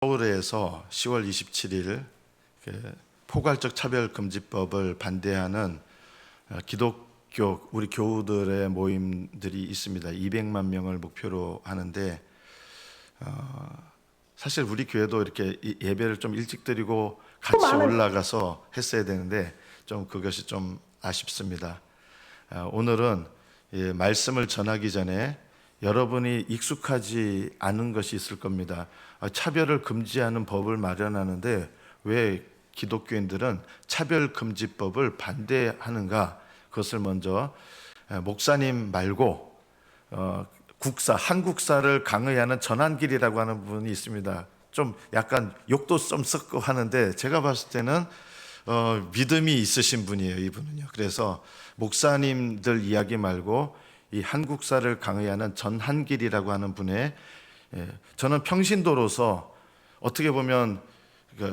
서울에서 10월 27일 포괄적 차별금지법을 반대하는 기독교 우리 교우들의 모임들이 있습니다. 200만 명을 목표로 하는데 사실 우리 교회도 이렇게 예배를 좀 일찍 드리고 같이 올라가서 했어야 되는데 좀 그것이 좀 아쉽습니다. 오늘은 말씀을 전하기 전에 여러분이 익숙하지 않은 것이 있을 겁니다. 차별을 금지하는 법을 마련하는데 왜 기독교인들은 차별금지법을 반대하는가? 그것을 먼저 목사님 말고 한국사를 강의하는 전한길이라고 하는 분이 있습니다. 좀 약간 욕도 좀 섞고 하는데 제가 봤을 때는 믿음이 있으신 분이에요, 이분은요. 그래서 목사님들 이야기 말고 이 한국사를 강의하는 전한길이라고 하는 분의 저는 평신도로서 어떻게 보면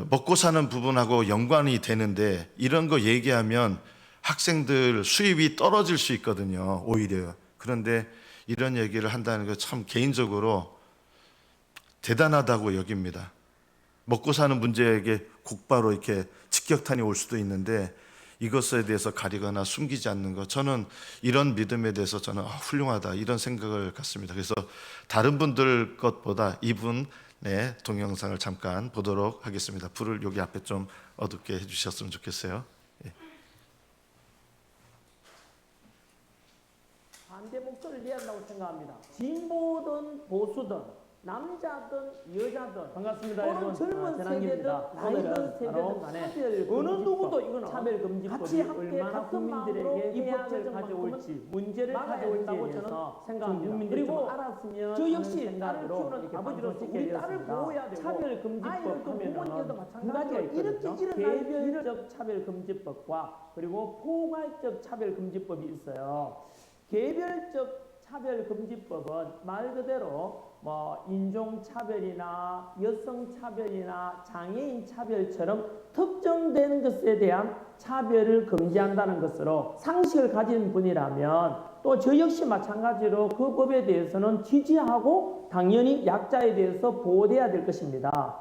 먹고 사는 부분하고 연관이 되는데 이런 거 얘기하면 학생들 수입이 떨어질 수 있거든요, 오히려. 그런데 이런 얘기를 한다는 거 참 개인적으로 대단하다고 여깁니다. 먹고 사는 문제에게 곧바로 이렇게 직격탄이 올 수도 있는데 이것에 대해서 가리거나 숨기지 않는 것, 저는 이런 믿음에 대해서 저는 훌륭하다 이런 생각을 갖습니다. 그래서 다른 분들 것보다 이분의 동영상을 잠깐 보도록 하겠습니다. 불을 여기 앞에 좀 어둡게 해주셨으면 좋겠어요. 반대 목소리를 내야 한다고 생각합니다. 진보든 보수든 남자든 여자든 반갑습니다, 또는 여러분. 젊은 세대든 나이든 세대든 간에 어느 누구도 이거는 차별금지법이 같이 함께 얼마나 같은 마음으로 국민들에게 해야 입법을 될 가져올지, 만큼은 문제를 막아야 가져올지에 된다고 대해서 저는 생각합니다. 국민들이 그리고 좀 알았으면 저 역시 하는 딸을 생각으로 키우는 이렇게 아버지로서 방송을 우리 딸을 되었습니다. 보호해야 되고 차별금지법 아이를 또 부모님들도 하면은 두 가지가 마찬가지로 있거든요. 이렇게 일어날 개별적 차별금지법과 그리고 포괄적 차별금지법이 있어요. 개별적 차별금지법은 말 그대로 인종차별이나 여성차별이나 장애인차별처럼 특정된 것에 대한 차별을 금지한다는 것으로 상식을 가진 분이라면 또 저 역시 마찬가지로 그 법에 대해서는 지지하고 당연히 약자에 대해서 보호돼야 될 것입니다.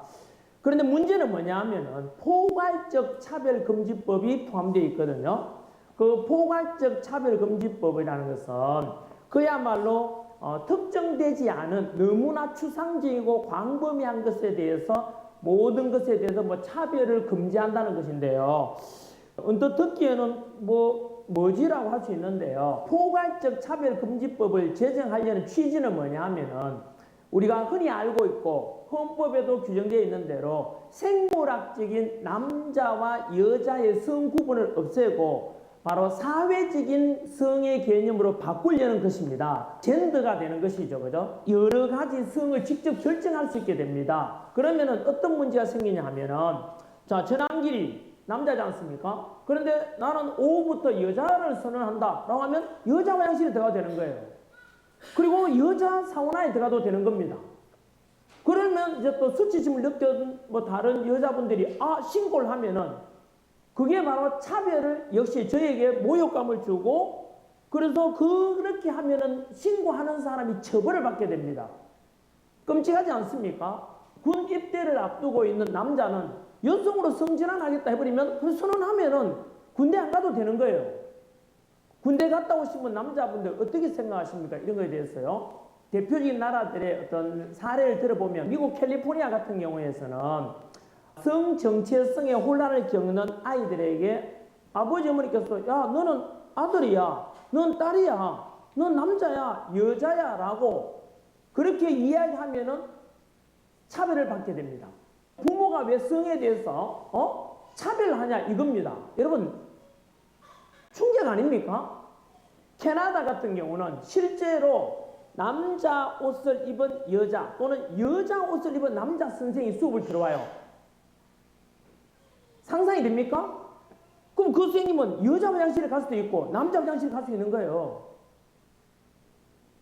그런데 문제는 뭐냐 하면은 포괄적 차별금지법이 포함되어 있거든요. 그 포괄적 차별금지법이라는 것은 그야말로 특정되지 않은 너무나 추상적이고 광범위한 것에 대해서 모든 것에 대해서 차별을 금지한다는 것인데요. 언뜻 듣기에는 뭐지라고 할 수 있는데요. 포괄적 차별금지법을 제정하려는 취지는 뭐냐 하면은 우리가 흔히 알고 있고 헌법에도 규정되어 있는 대로 생물학적인 남자와 여자의 성 구분을 없애고 바로 사회적인 성의 개념으로 바꾸려는 것입니다. 젠더가 되는 것이죠. 그죠? 여러 가지 성을 직접 결정할 수 있게 됩니다. 그러면은 어떤 문제가 생기냐 하면은 자, 전환길이 남자지 않습니까? 그런데 나는 오후부터 여자를 선언한다 라고 하면 여자 화장실에 들어가도 되는 거예요. 그리고 여자 사우나에 들어가도 되는 겁니다. 그러면 이제 또 수치심을 느꼈던 다른 여자분들이 신고를 하면은 그게 바로 차별을 역시 저에게 모욕감을 주고 그래서 그렇게 하면은 신고하는 사람이 처벌을 받게 됩니다. 끔찍하지 않습니까? 군 입대를 앞두고 있는 남자는 여성으로 성전환하겠다 해버리면 그 선언하면은 군대 안 가도 되는 거예요. 군대 갔다 오신 분 남자분들 어떻게 생각하십니까? 이런 거에 대해서요. 대표적인 나라들의 어떤 사례를 들어보면 미국 캘리포니아 같은 경우에서는 성정체성의 혼란을 겪는 아이들에게 아버지 어머니께서 야 너는 아들이야 넌 딸이야 넌 남자야 여자야 라고 그렇게 이야기하면은 차별을 받게 됩니다. 부모가 왜 성에 대해서 차별하냐 이겁니다. 여러분 충격 아닙니까? 캐나다 같은 경우는 실제로 남자 옷을 입은 여자 또는 여자 옷을 입은 남자 선생이 수업을 들어와요. 상상이 됩니까? 그럼 그 선생님은 여자 화장실에 갈 수도 있고 남자 화장실에 갈 수 있는 거예요.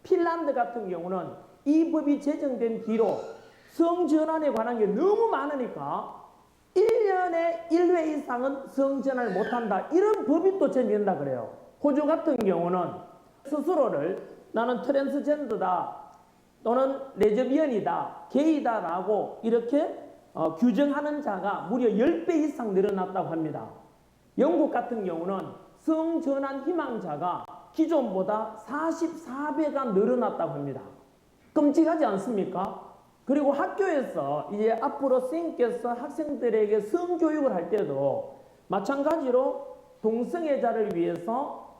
핀란드 같은 경우는 이 법이 제정된 뒤로 성전환에 관한 게 너무 많으니까 1년에 1회 이상은 성전환을 못한다. 이런 법이 또 제정된다 그래요. 호주 같은 경우는 스스로를 나는 트랜스젠더다 또는 레즈비언이다 게이다라고 이렇게 규정하는 자가 무려 10배 이상 늘어났다고 합니다. 영국 같은 경우는 성전환 희망자가 기존보다 44배가 늘어났다고 합니다. 끔찍하지 않습니까? 그리고 학교에서 이제 앞으로 선생님께서 학생들에게 성교육을 할 때도 마찬가지로 동성애자를 위해서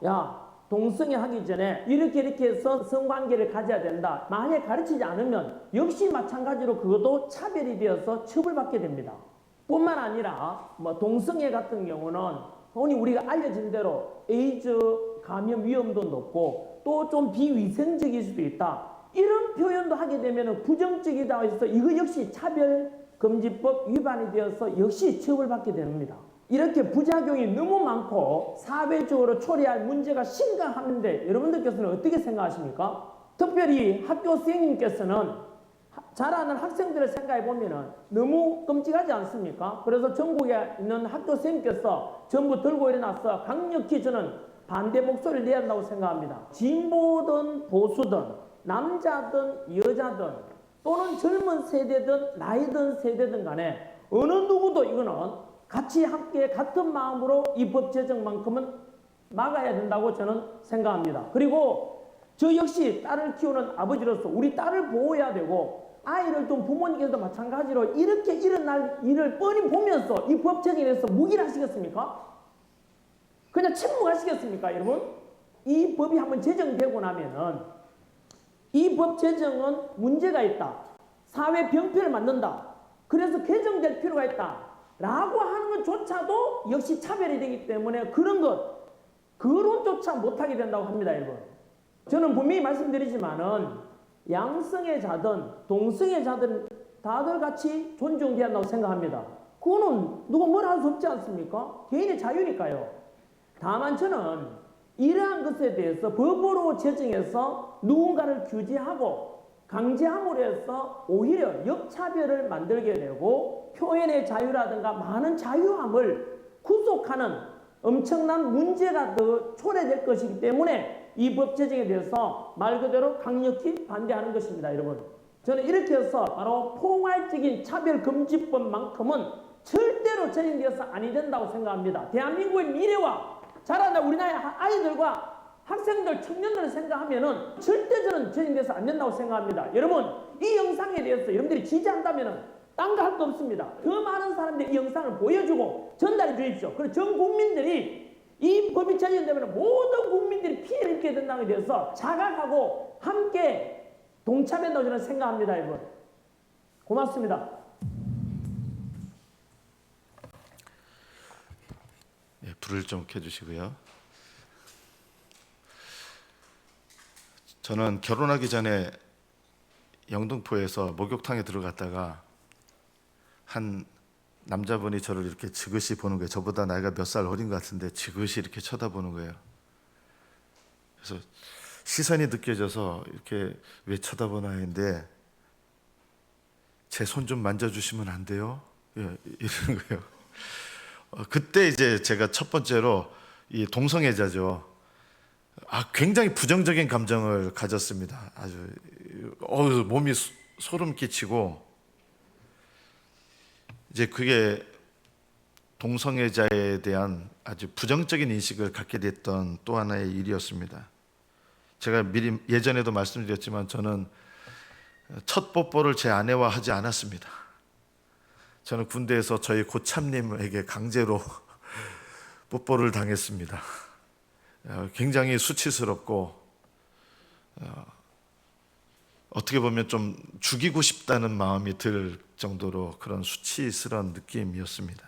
동성애 하기 전에 이렇게 해서 성관계를 가져야 된다. 만약 가르치지 않으면 역시 마찬가지로 그것도 차별이 되어서 처벌받게 됩니다. 뿐만 아니라 동성애 같은 경우는 흔히 우리가 알려진 대로 에이즈 감염 위험도 높고 또 좀 비위생적일 수도 있다. 이런 표현도 하게 되면 부정적이다 해서 이거 역시 차별금지법 위반이 되어서 역시 처벌받게 됩니다. 이렇게 부작용이 너무 많고 사회적으로 초래할 문제가 심각한데 여러분들께서는 어떻게 생각하십니까? 특별히 학교 선생님께서는 자라는 학생들을 생각해 보면 너무 끔찍하지 않습니까? 그래서 전국에 있는 학교 선생님께서 전부 들고 일어나서 강력히 저는 반대 목소리를 내야 한다고 생각합니다. 진보든 보수든 남자든 여자든 또는 젊은 세대든 나이 든 세대든 간에 어느 누구도 이거는 같이 함께 같은 마음으로 이 법 제정만큼은 막아야 된다고 저는 생각합니다. 그리고 저 역시 딸을 키우는 아버지로서 우리 딸을 보호해야 되고 아이를 좀 부모님께서도 마찬가지로 이렇게 일어날 일을 뻔히 보면서 이 법 제정에서 무기를 하시겠습니까? 그냥 침묵하시겠습니까, 여러분? 이 법이 한번 제정되고 나면은 이 법 제정은 문제가 있다. 사회 병폐를 만든다. 그래서 개정될 필요가 있다. 라고 하는 것조차도 역시 차별이 되기 때문에 그런 것, 거론조차 못하게 된다고 합니다, 여러분. 저는 분명히 말씀드리지만은 양성애자든 동성애자든 다들 같이 존중돼야 한다고 생각합니다. 그거는 누가 뭐라 할 수 없지 않습니까? 개인의 자유니까요. 다만 저는 이러한 것에 대해서 법으로 제정해서 누군가를 규제하고 강제함으로 해서 오히려 역차별을 만들게 되고 표현의 자유라든가 많은 자유함을 구속하는 엄청난 문제가 더 초래될 것이기 때문에 이 법 제정에 대해서 말 그대로 강력히 반대하는 것입니다, 여러분. 저는 이렇게 해서 바로 포괄적인 차별금지법만큼은 절대로 제정되어서 아니 된다고 생각합니다. 대한민국의 미래와 자라날 우리 나라의 아이들과 학생들, 청년들을 생각하면은 절대 저는 제정돼서 안 된다고 생각합니다. 여러분, 이 영상에 대해서 여러분들이 지지한다면은 딴 거 할 거 없습니다. 더 많은 사람들이 이 영상을 보여주고 전달해 주십시오. 그리고 전 국민들이 이 법이 제정되면 모든 국민들이 피해를 입게 된다는 데 대해서 자각하고 함께 동참한다고 저는 생각합니다, 여러분. 고맙습니다. 불을 좀 켜주시고요. 저는 결혼하기 전에 영등포에서 목욕탕에 들어갔다가 한 남자분이 저를 이렇게 지그시 보는 거예요. 저보다 나이가 몇 살 어린 것 같은데 지그시 이렇게 쳐다보는 거예요. 그래서 시선이 느껴져서 이렇게 왜 쳐다보나 했는데 제 손 좀 만져주시면 안 돼요? 이러는 거예요. 그때 이제 제가 첫 번째로 이 동성애자죠. 굉장히 부정적인 감정을 가졌습니다. 아주 몸이 소름 끼치고 이제 그게 동성애자에 대한 아주 부정적인 인식을 갖게 됐던 또 하나의 일이었습니다. 제가 미리 예전에도 말씀드렸지만 저는 첫 뽀뽀를 제 아내와 하지 않았습니다. 저는 군대에서 저희 고참님에게 강제로 뽀뽀를 당했습니다. 굉장히 수치스럽고 어떻게 보면 좀 죽이고 싶다는 마음이 들 정도로 그런 수치스러운 느낌이었습니다.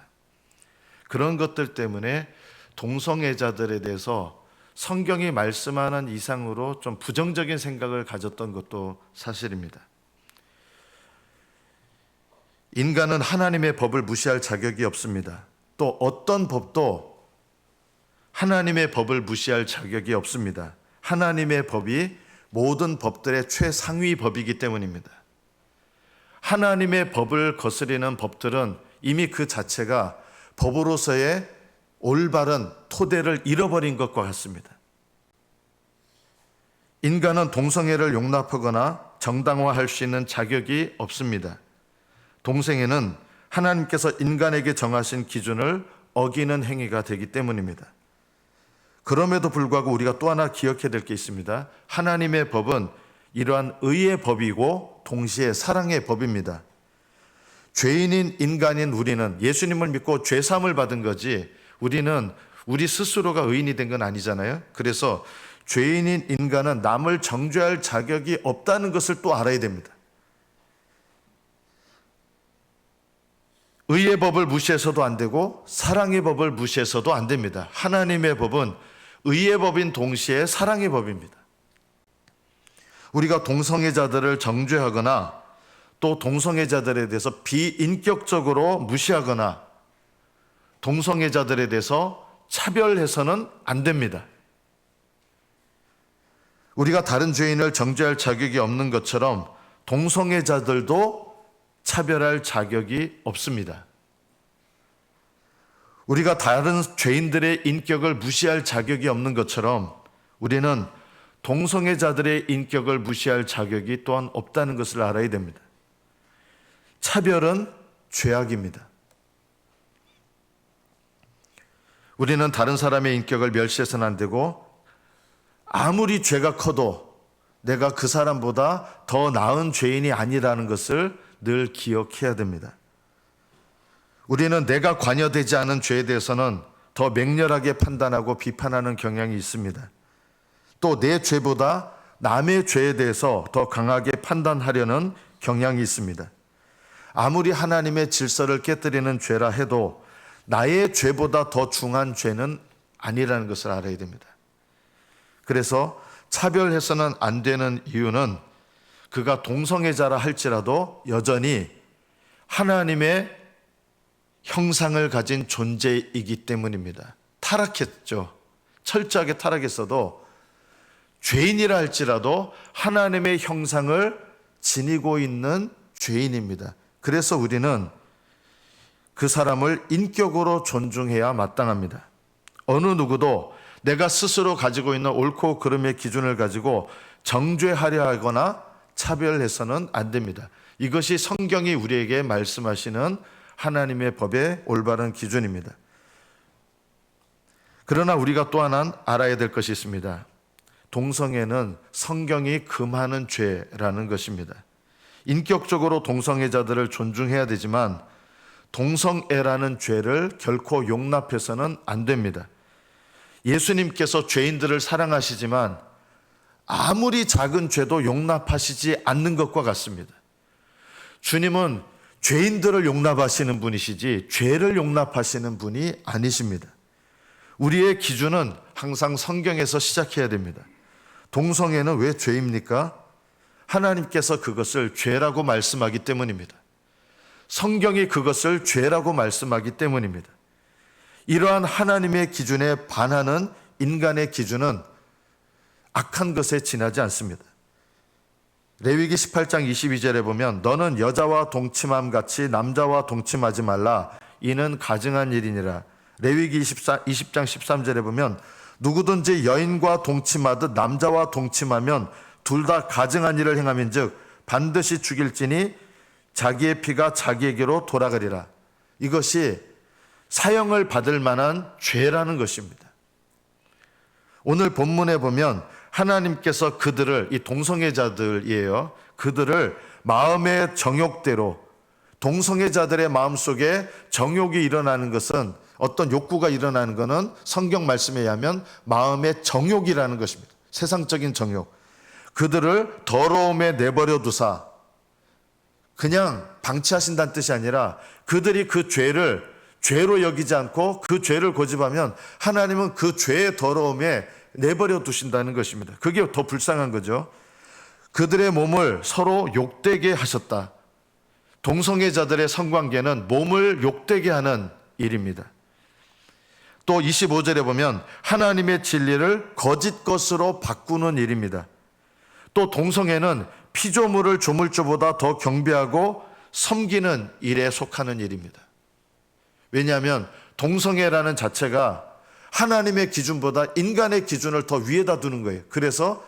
그런 것들 때문에 동성애자들에 대해서 성경이 말씀하는 이상으로 좀 부정적인 생각을 가졌던 것도 사실입니다. 인간은 하나님의 법을 무시할 자격이 없습니다. 또 어떤 법도 하나님의 법을 무시할 자격이 없습니다. 하나님의 법이 모든 법들의 최상위 법이기 때문입니다. 하나님의 법을 거스리는 법들은 이미 그 자체가 법으로서의 올바른 토대를 잃어버린 것과 같습니다. 인간은 동성애를 용납하거나 정당화할 수 있는 자격이 없습니다. 동성애는 하나님께서 인간에게 정하신 기준을 어기는 행위가 되기 때문입니다. 그럼에도 불구하고 우리가 또 하나 기억해야 될 게 있습니다. 하나님의 법은 이러한 의의 법이고 동시에 사랑의 법입니다. 죄인인 인간인 우리는 예수님을 믿고 죄사함을 받은 거지 우리는 우리 스스로가 의인이 된 건 아니잖아요. 그래서 죄인인 인간은 남을 정죄할 자격이 없다는 것을 또 알아야 됩니다. 의의 법을 무시해서도 안 되고 사랑의 법을 무시해서도 안 됩니다. 하나님의 법은 의의 법인 동시에 사랑의 법입니다. 우리가 동성애자들을 정죄하거나 또 동성애자들에 대해서 비인격적으로 무시하거나 동성애자들에 대해서 차별해서는 안 됩니다. 우리가 다른 죄인을 정죄할 자격이 없는 것처럼 동성애자들도 차별할 자격이 없습니다. 우리가 다른 죄인들의 인격을 무시할 자격이 없는 것처럼 우리는 동성애자들의 인격을 무시할 자격이 또한 없다는 것을 알아야 됩니다. 차별은 죄악입니다. 우리는 다른 사람의 인격을 멸시해서는 안 되고 아무리 죄가 커도 내가 그 사람보다 더 나은 죄인이 아니라는 것을 늘 기억해야 됩니다. 우리는 내가 관여되지 않은 죄에 대해서는 더 맹렬하게 판단하고 비판하는 경향이 있습니다. 또 내 죄보다 남의 죄에 대해서 더 강하게 판단하려는 경향이 있습니다. 아무리 하나님의 질서를 깨뜨리는 죄라 해도 나의 죄보다 더 중한 죄는 아니라는 것을 알아야 됩니다. 그래서 차별해서는 안 되는 이유는 그가 동성애자라 할지라도 여전히 하나님의 형상을 가진 존재이기 때문입니다. 타락했죠. 철저하게 타락했어도 죄인이라 할지라도 하나님의 형상을 지니고 있는 죄인입니다. 그래서 우리는 그 사람을 인격으로 존중해야 마땅합니다. 어느 누구도 내가 스스로 가지고 있는 옳고 그름의 기준을 가지고 정죄하려 하거나 차별해서는 안 됩니다. 이것이 성경이 우리에게 말씀하시는 하나님의 법의 올바른 기준입니다. 그러나 우리가 또 하나 알아야 될 것이 있습니다. 동성애는 성경이 금하는 죄라는 것입니다. 인격적으로 동성애자들을 존중해야 되지만 동성애라는 죄를 결코 용납해서는 안 됩니다. 예수님께서 죄인들을 사랑하시지만 아무리 작은 죄도 용납하시지 않는 것과 같습니다. 주님은 죄인들을 용납하시는 분이시지 죄를 용납하시는 분이 아니십니다. 우리의 기준은 항상 성경에서 시작해야 됩니다. 동성애는 왜 죄입니까? 하나님께서 그것을 죄라고 말씀하기 때문입니다. 성경이 그것을 죄라고 말씀하기 때문입니다. 이러한 하나님의 기준에 반하는 인간의 기준은 악한 것에 지나지 않습니다. 레위기 18장 22절에 보면 너는 여자와 동침함 같이 남자와 동침하지 말라 이는 가증한 일이니라. 레위기 20장 13절에 보면 누구든지 여인과 동침하듯 남자와 동침하면 둘 다 가증한 일을 행함인즉 반드시 죽일지니 자기의 피가 자기에게로 돌아가리라. 이것이 사형을 받을 만한 죄라는 것입니다. 오늘 본문에 보면 하나님께서 그들을, 이 동성애자들이에요, 그들을 마음의 정욕대로, 동성애자들의 마음속에 정욕이 일어나는 것은, 어떤 욕구가 일어나는 것은 성경 말씀에 의하면 마음의 정욕이라는 것입니다. 세상적인 정욕. 그들을 더러움에 내버려 두사 그냥 방치하신다는 뜻이 아니라 그들이 그 죄를 죄로 여기지 않고 그 죄를 고집하면 하나님은 그 죄의 더러움에 내버려 두신다는 것입니다. 그게 더 불쌍한 거죠. 그들의 몸을 서로 욕되게 하셨다. 동성애자들의 성관계는 몸을 욕되게 하는 일입니다. 또 25절에 보면 하나님의 진리를 거짓 것으로 바꾸는 일입니다. 또 동성애는 피조물을 조물주보다 더 경배하고 섬기는 일에 속하는 일입니다. 왜냐하면 동성애라는 자체가 하나님의 기준보다 인간의 기준을 더 위에다 두는 거예요. 그래서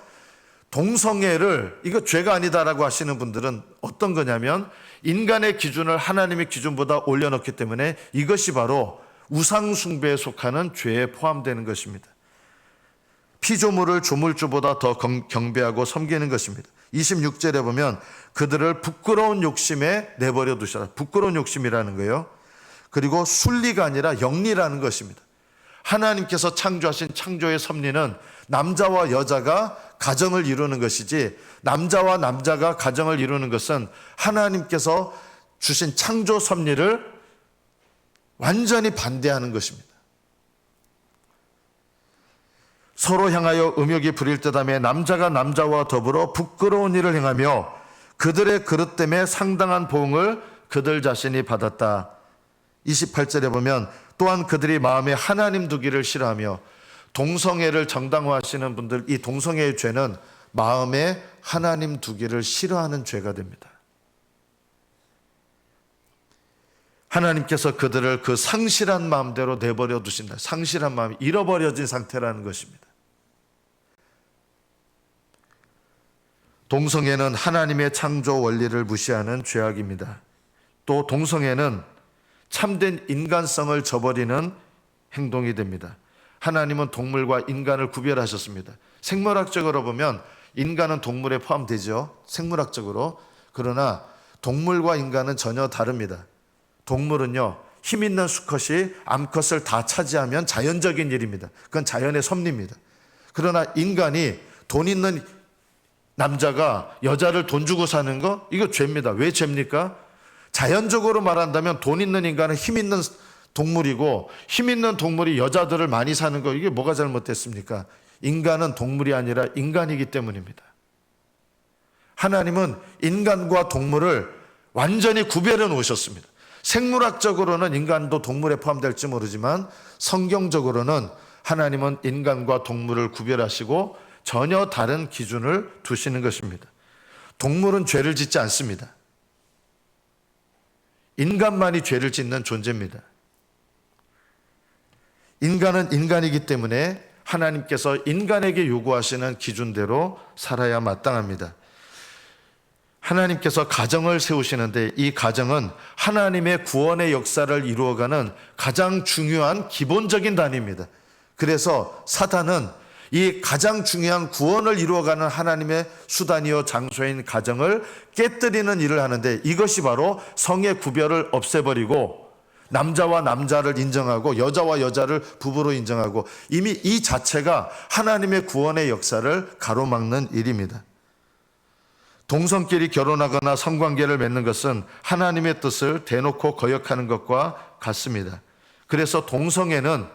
동성애를 이거 죄가 아니다라고 하시는 분들은 어떤 거냐면 인간의 기준을 하나님의 기준보다 올려놓기 때문에 이것이 바로 우상숭배에 속하는 죄에 포함되는 것입니다. 피조물을 조물주보다 더 경배하고 섬기는 것입니다. 26절에 보면 그들을 부끄러운 욕심에 내버려 두셔라. 부끄러운 욕심이라는 거예요. 그리고 순리가 아니라 영리라는 것입니다. 하나님께서 창조하신 창조의 섭리는 남자와 여자가 가정을 이루는 것이지, 남자와 남자가 가정을 이루는 것은 하나님께서 주신 창조 섭리를 완전히 반대하는 것입니다. 서로 향하여 음욕이 부릴 듯하며 남자가 남자와 더불어 부끄러운 일을 행하며 그들의 그릇 때문에 상당한 보응을 그들 자신이 받았다. 28절에 보면 또한 그들이 마음에 하나님 두기를 싫어하며, 동성애를 정당화하시는 분들, 이 동성애의 죄는 마음에 하나님 두기를 싫어하는 죄가 됩니다. 하나님께서 그들을 그 상실한 마음대로 내버려 두신다. 상실한 마음이 잃어버려진 상태라는 것입니다. 동성애는 하나님의 창조 원리를 무시하는 죄악입니다. 또 동성애는 참된 인간성을 저버리는 행동이 됩니다. 하나님은 동물과 인간을 구별하셨습니다. 생물학적으로 보면 인간은 동물에 포함되죠. 생물학적으로. 그러나 동물과 인간은 전혀 다릅니다. 동물은요, 힘 있는 수컷이 암컷을 다 차지하면 자연적인 일입니다. 그건 자연의 섭리입니다. 그러나 인간이 돈 있는 남자가 여자를 돈 주고 사는 거, 이거 죄입니다. 왜 죄입니까? 자연적으로 말한다면 돈 있는 인간은 힘 있는 동물이고, 힘 있는 동물이 여자들을 많이 사는 거, 이게 뭐가 잘못됐습니까? 인간은 동물이 아니라 인간이기 때문입니다. 하나님은 인간과 동물을 완전히 구별해 놓으셨습니다. 생물학적으로는 인간도 동물에 포함될지 모르지만 성경적으로는 하나님은 인간과 동물을 구별하시고 전혀 다른 기준을 두시는 것입니다. 동물은 죄를 짓지 않습니다. 인간만이 죄를 짓는 존재입니다. 인간은 인간이기 때문에 하나님께서 인간에게 요구하시는 기준대로 살아야 마땅합니다. 하나님께서 가정을 세우시는데 이 가정은 하나님의 구원의 역사를 이루어가는 가장 중요한 기본적인 단위입니다. 그래서 사탄은 이 가장 중요한 구원을 이루어가는 하나님의 수단이요 장소인 가정을 깨뜨리는 일을 하는데, 이것이 바로 성의 구별을 없애버리고 남자와 남자를 인정하고 여자와 여자를 부부로 인정하고, 이미 이 자체가 하나님의 구원의 역사를 가로막는 일입니다. 동성끼리 결혼하거나 성관계를 맺는 것은 하나님의 뜻을 대놓고 거역하는 것과 같습니다. 그래서 동성애는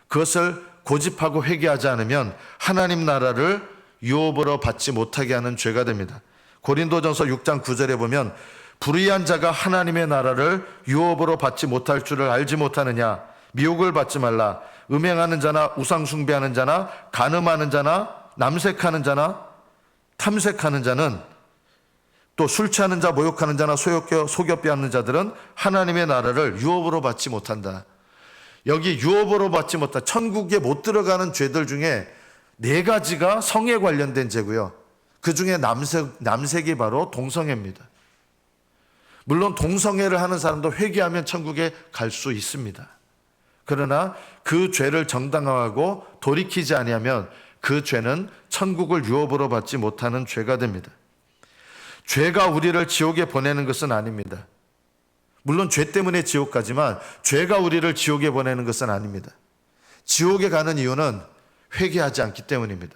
그것을 고집하고 회개하지 않으면 하나님 나라를 유업으로 받지 못하게 하는 죄가 됩니다. 고린도전서 6장 9절에 보면 불의한 자가 하나님의 나라를 유업으로 받지 못할 줄을 알지 못하느냐, 미혹을 받지 말라. 음행하는 자나 우상 숭배하는 자나 간음하는 자나 남색하는 자나 탐색하는 자는, 또 술 취하는 자, 모욕하는 자나 속여 빼앗는 자들은 하나님의 나라를 유업으로 받지 못한다. 여기 유업으로 받지 못한, 천국에 못 들어가는 죄들 중에 4가지가 성에 관련된 죄고요. 그 중에 남색이 바로 동성애입니다. 물론 동성애를 하는 사람도 회개하면 천국에 갈 수 있습니다. 그러나 그 죄를 정당화하고 돌이키지 아니하면 그 죄는 천국을 유업으로 받지 못하는 죄가 됩니다. 죄가 우리를 지옥에 보내는 것은 아닙니다. 물론 죄 때문에 지옥 가지만 죄가 우리를 지옥에 보내는 것은 아닙니다. 지옥에 가는 이유는 회개하지 않기 때문입니다.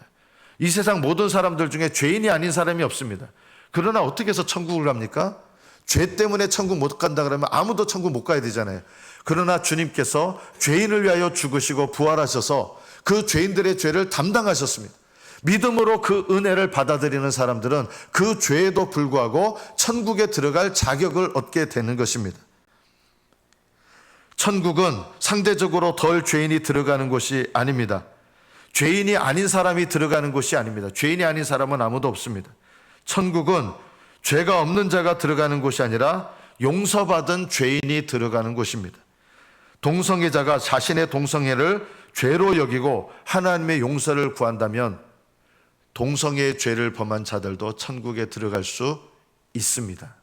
이 세상 모든 사람들 중에 죄인이 아닌 사람이 없습니다. 그러나 어떻게 해서 천국을 갑니까? 죄 때문에 천국 못 간다 그러면 아무도 천국 못 가야 되잖아요. 그러나 주님께서 죄인을 위하여 죽으시고 부활하셔서 그 죄인들의 죄를 담당하셨습니다. 믿음으로 그 은혜를 받아들이는 사람들은 그 죄에도 불구하고 천국에 들어갈 자격을 얻게 되는 것입니다. 천국은 상대적으로 덜 죄인이 들어가는 곳이 아닙니다. 죄인이 아닌 사람이 들어가는 곳이 아닙니다. 죄인이 아닌 사람은 아무도 없습니다. 천국은 죄가 없는 자가 들어가는 곳이 아니라 용서받은 죄인이 들어가는 곳입니다. 동성애자가 자신의 동성애를 죄로 여기고 하나님의 용서를 구한다면 동성애의 죄를 범한 자들도 천국에 들어갈 수 있습니다.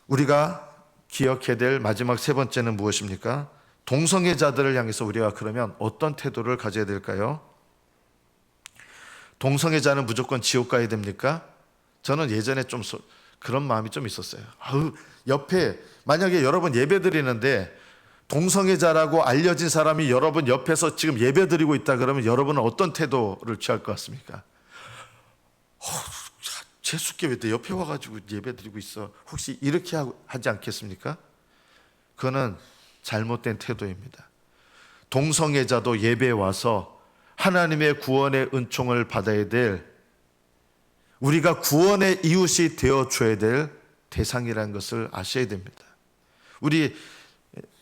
우리가 기억해야 될 마지막 세 번째는 무엇입니까? 동성애자들을 향해서 우리가 그러면 어떤 태도를 가져야 될까요? 동성애자는 무조건 지옥 가야 됩니까? 저는 예전에 좀 그런 마음이 좀 있었어요. 옆에 만약에 여러분 예배 드리는데 동성애자라고 알려진 사람이 여러분 옆에서 지금 예배 드리고 있다 그러면 여러분은 어떤 태도를 취할 것 같습니까? 재수께 왜 내 옆에 와가지고 예배 드리고 있어? 혹시 이렇게 하지 않겠습니까? 그거는 잘못된 태도입니다. 동성애자도 예배에 와서 하나님의 구원의 은총을 받아야 될, 우리가 구원의 이웃이 되어줘야 될 대상이라는 것을 아셔야 됩니다. 우리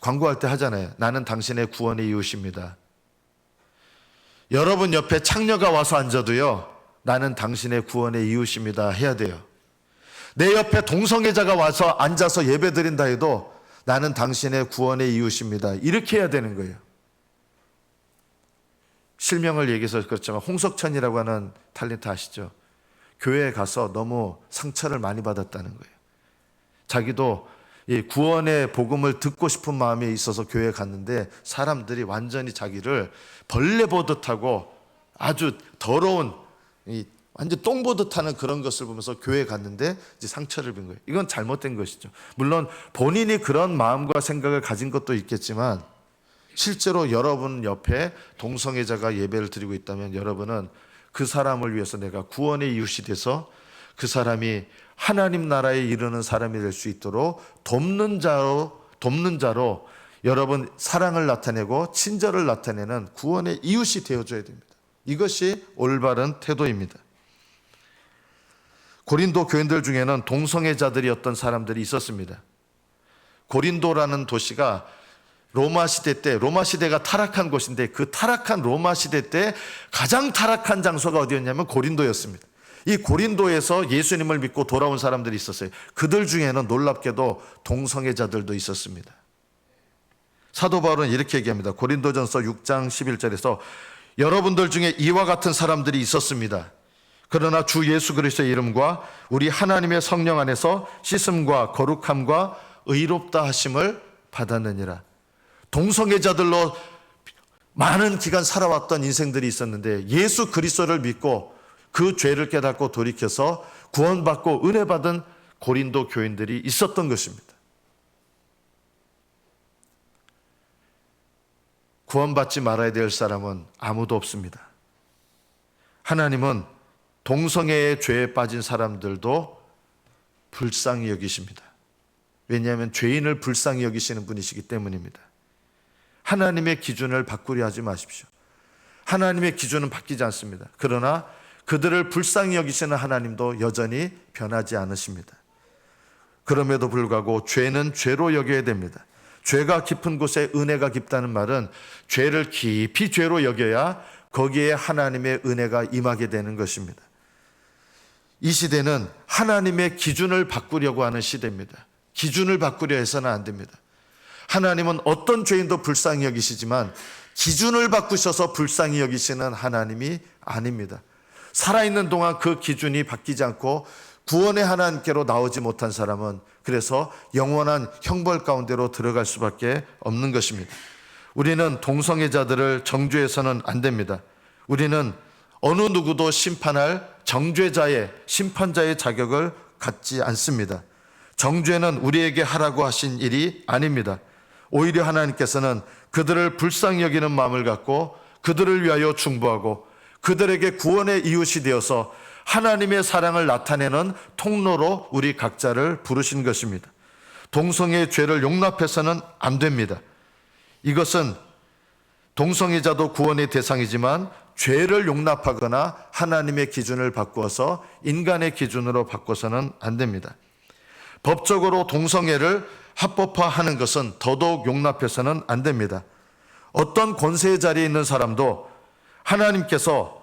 광고할 때 하잖아요. 나는 당신의 구원의 이웃입니다. 여러분 옆에 창녀가 와서 앉아도요, 나는 당신의 구원의 이웃입니다 해야 돼요. 내 옆에 동성애자가 와서 앉아서 예배 드린다 해도 나는 당신의 구원의 이웃입니다, 이렇게 해야 되는 거예요. 실명을 얘기해서 그렇지만 홍석천이라고 하는 탤런트 아시죠? 교회에 가서 너무 상처를 많이 받았다는 거예요. 자기도 이 구원의 복음을 듣고 싶은 마음이 있어서 교회에 갔는데 사람들이 완전히 자기를 벌레 보듯 하고 아주 더러운 완전 똥 보듯 하는 그런 것을 보면서 교회에 갔는데 이제 상처를 입은 거예요. 이건 잘못된 것이죠. 물론 본인이 그런 마음과 생각을 가진 것도 있겠지만 실제로 여러분 옆에 동성애자가 예배를 드리고 있다면 여러분은 그 사람을 위해서 내가 구원의 이웃이 돼서 그 사람이 하나님 나라에 이르는 사람이 될 수 있도록 돕는 자로 여러분 사랑을 나타내고 친절을 나타내는 구원의 이웃이 되어줘야 됩니다. 이것이 올바른 태도입니다. 고린도 교인들 중에는 동성애자들이었던 사람들이 있었습니다. 고린도라는 도시가 로마 시대가 타락한 곳인데 그 타락한 로마 시대 때 가장 타락한 장소가 어디였냐면 고린도였습니다. 이 고린도에서 예수님을 믿고 돌아온 사람들이 있었어요. 그들 중에는 놀랍게도 동성애자들도 있었습니다. 사도 바울은 이렇게 얘기합니다. 고린도전서 6장 11절에서 여러분들 중에 이와 같은 사람들이 있었습니다. 그러나 주 예수 그리스도의 이름과 우리 하나님의 성령 안에서 씻음과 거룩함과 의롭다 하심을 받았느니라. 동성애자들로 많은 기간 살아왔던 인생들이 있었는데 예수 그리스도를 믿고 그 죄를 깨닫고 돌이켜서 구원받고 은혜 받은 고린도 교인들이 있었던 것입니다. 구원받지 말아야 될 사람은 아무도 없습니다. 하나님은 동성애의 죄에 빠진 사람들도 불쌍히 여기십니다. 왜냐하면 죄인을 불쌍히 여기시는 분이시기 때문입니다. 하나님의 기준을 바꾸려 하지 마십시오. 하나님의 기준은 바뀌지 않습니다. 그러나 그들을 불쌍히 여기시는 하나님도 여전히 변하지 않으십니다. 그럼에도 불구하고 죄는 죄로 여겨야 됩니다. 죄가 깊은 곳에 은혜가 깊다는 말은 죄를 깊이 죄로 여겨야 거기에 하나님의 은혜가 임하게 되는 것입니다. 이 시대는 하나님의 기준을 바꾸려고 하는 시대입니다. 기준을 바꾸려 해서는 안 됩니다. 하나님은 어떤 죄인도 불쌍히 여기시지만 기준을 바꾸셔서 불쌍히 여기시는 하나님이 아닙니다. 살아있는 동안 그 기준이 바뀌지 않고 구원의 하나님께로 나오지 못한 사람은 그래서 영원한 형벌 가운데로 들어갈 수밖에 없는 것입니다. 우리는 동성애자들을 정죄해서는 안 됩니다. 우리는 어느 누구도 심판할 정죄자의 심판자의 자격을 갖지 않습니다. 정죄는 우리에게 하라고 하신 일이 아닙니다. 오히려 하나님께서는 그들을 불쌍히 여기는 마음을 갖고 그들을 위하여 중보하고 그들에게 구원의 이웃이 되어서 하나님의 사랑을 나타내는 통로로 우리 각자를 부르신 것입니다. 동성애의 죄를 용납해서는 안 됩니다. 이것은 동성애자도 구원의 대상이지만 죄를 용납하거나 하나님의 기준을 바꾸어서 인간의 기준으로 바꿔서는 안 됩니다. 법적으로 동성애를 합법화하는 것은 더더욱 용납해서는 안 됩니다. 어떤 권세의 자리에 있는 사람도 하나님께서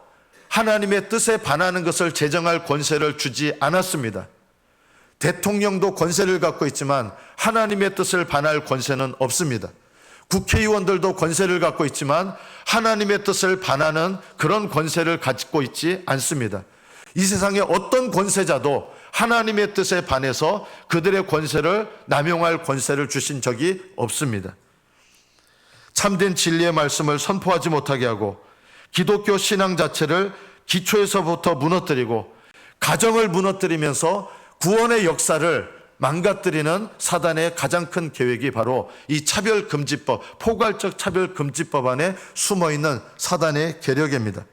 하나님의 뜻에 반하는 것을 제정할 권세를 주지 않았습니다. 대통령도 권세를 갖고 있지만 하나님의 뜻을 반할 권세는 없습니다. 국회의원들도 권세를 갖고 있지만 하나님의 뜻을 반하는 그런 권세를 가지고 있지 않습니다. 이 세상에 어떤 권세자도 하나님의 뜻에 반해서 그들의 권세를 남용할 권세를 주신 적이 없습니다. 참된 진리의 말씀을 선포하지 못하게 하고 기독교 신앙 자체를 기초에서부터 무너뜨리고 가정을 무너뜨리면서 구원의 역사를 망가뜨리는 사단의 가장 큰 계획이 바로 이 차별금지법, 포괄적 차별금지법 안에 숨어있는 사단의 계략입니다.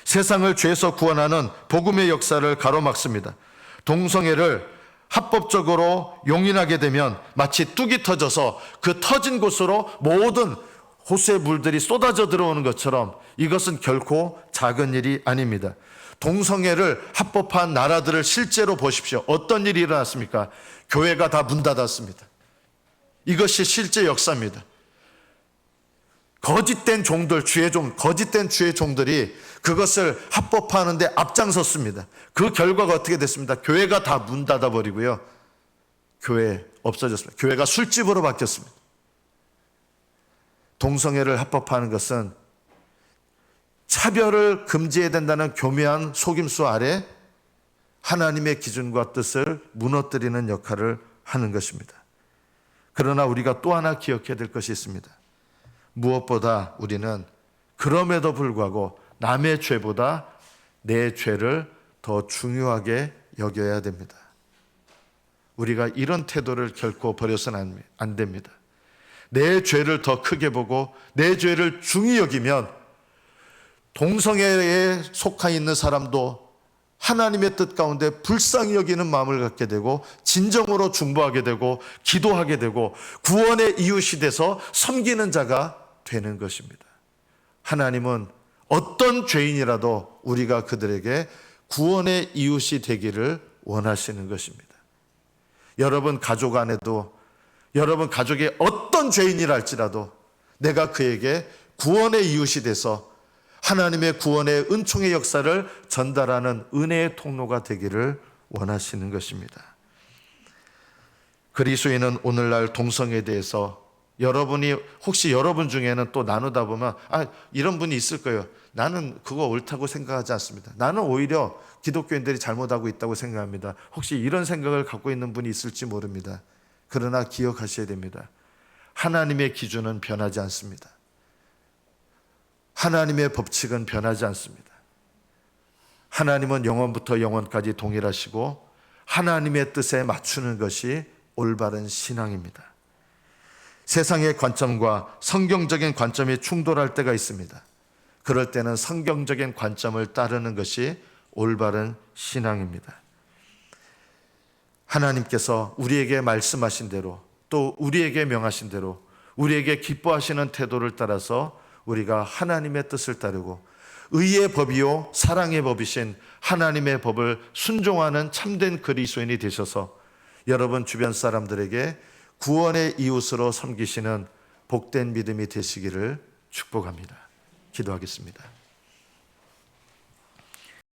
세상을 죄에서 구원하는 복음의 역사를 가로막습니다. 동성애를 합법적으로 용인하게 되면 마치 뚝이 터져서 그 터진 곳으로 모든 호수의 물들이 쏟아져 들어오는 것처럼 이것은 결코 작은 일이 아닙니다. 동성애를 합법화한 나라들을 실제로 보십시오. 어떤 일이 일어났습니까? 교회가 다 문 닫았습니다. 이것이 실제 역사입니다. 거짓된 종들, 거짓된 주의 종들이 그것을 합법화하는데 앞장섰습니다. 그 결과가 어떻게 됐습니다? 교회가 다 문 닫아버리고요. 교회 없어졌습니다. 교회가 술집으로 바뀌었습니다. 동성애를 합법화하는 것은 차별을 금지해야 된다는 교묘한 속임수 아래 하나님의 기준과 뜻을 무너뜨리는 역할을 하는 것입니다. 그러나 우리가 또 하나 기억해야 될 것이 있습니다. 무엇보다 우리는 그럼에도 불구하고 남의 죄보다 내 죄를 더 중요하게 여겨야 됩니다. 우리가 이런 태도를 결코 버려서는 안 됩니다. 내 죄를 더 크게 보고 내 죄를 중히 여기면 동성애에 속해 있는 사람도 하나님의 뜻 가운데 불쌍히 여기는 마음을 갖게 되고 진정으로 중보하게 되고 기도하게 되고 구원의 이웃이 돼서 섬기는 자가 되는 것입니다. 하나님은 어떤 죄인이라도 우리가 그들에게 구원의 이웃이 되기를 원하시는 것입니다. 여러분 가족 안에도 여러분 가족의 어떤 죄인이라 할지라도 내가 그에게 구원의 이웃이 돼서 하나님의 구원의 은총의 역사를 전달하는 은혜의 통로가 되기를 원하시는 것입니다. 그리스도인은 오늘날 동성애에 대해서 여러분이 혹시 여러분 중에는 또 나누다 보면 이런 분이 있을 거예요. 나는 그거 옳다고 생각하지 않습니다. 나는 오히려 기독교인들이 잘못하고 있다고 생각합니다. 혹시 이런 생각을 갖고 있는 분이 있을지 모릅니다. 그러나 기억하셔야 됩니다. 하나님의 기준은 변하지 않습니다. 하나님의 법칙은 변하지 않습니다. 하나님은 영원부터 영원까지 동일하시고 하나님의 뜻에 맞추는 것이 올바른 신앙입니다. 세상의 관점과 성경적인 관점이 충돌할 때가 있습니다. 그럴 때는 성경적인 관점을 따르는 것이 올바른 신앙입니다. 하나님께서 우리에게 말씀하신 대로 또 우리에게 명하신 대로 우리에게 기뻐하시는 태도를 따라서 우리가 하나님의 뜻을 따르고 의의 법이요 사랑의 법이신 하나님의 법을 순종하는 참된 그리스도인이 되셔서 여러분 주변 사람들에게 구원의 이웃으로 섬기시는 복된 믿음이 되시기를 축복합니다. 기도하겠습니다.